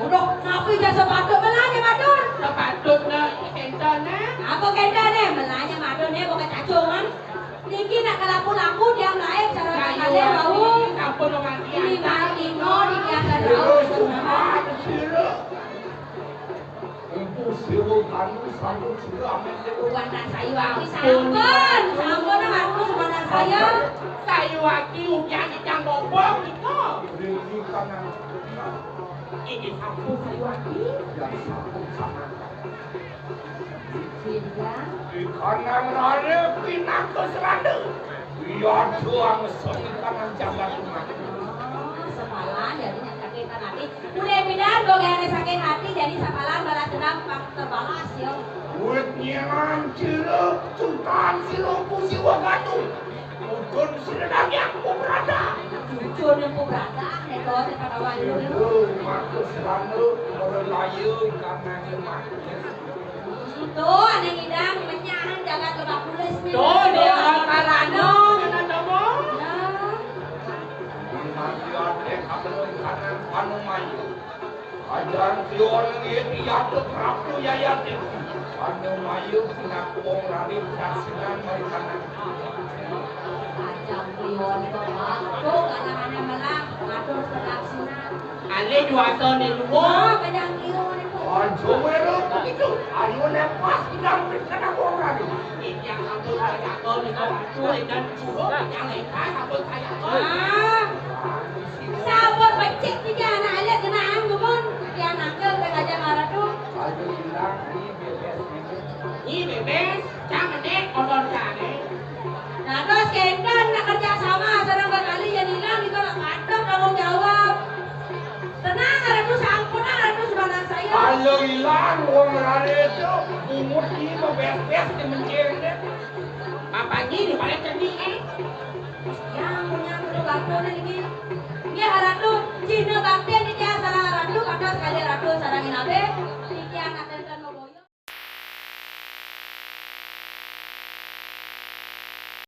Udah, napi jasa patut melani patut. Sepatut laku-laku dia lain cara kalian bau. Ini Martino di kiakan bau. Bukan sayu aki sampun aku sebenarnya saya. Sayu aki ujian yang bobok itu. Ini sampun sayu aki. Kanan rane pinang ke seranda. Biar tuang soni kanan jabat rumah. Sepalan jadi sakit hati. Udah pindah dogane sakit hati jadi sepalan balas dendam terbalas ya. Buat nyelan cilok, sultan silopu siwa gatu. Mungkin sedang yang berada. Jujur yang berada, itu pada wajib. Makus seranda berlayu karena nyemak. Tuh, aneh ngidang menyahan jaga lebak pulis nih. Tuh, dia karano, kena domo. Mati ade kabelon kanan panu mayu. Ajan sion itu yaitu prapu yayate. Panu mayu kena kuong lari kasinan dari kanan. Ajan sion itu tuh kadang-kadang malah ngatur kasinan. Ale dua tahun itu. Oh, kadang sion itu. Ajo wero itu. Ayo lepas kita kena kuong lari. Yang aku saya tahun itu cuy dan cuy yang lepas aku saya. Sabun becek juga anak alia kenaan gumun. Yang nakal sengaja marah tuh. Ayo bilang ini bebes, jangan dek odor kane. Nah terus kendan nak kerja sama sedang berkali jadi hilang itu nak kadang tanggung jawab. Tenang ada tuh sampun ada tuh sebenarnya saya. Ayo hilang uang lari itu, umur ini mau bebes di menceng deh. Apa gini paling cerdik Yang punya tuh bakto nih. Dia harap tuh Cina bakten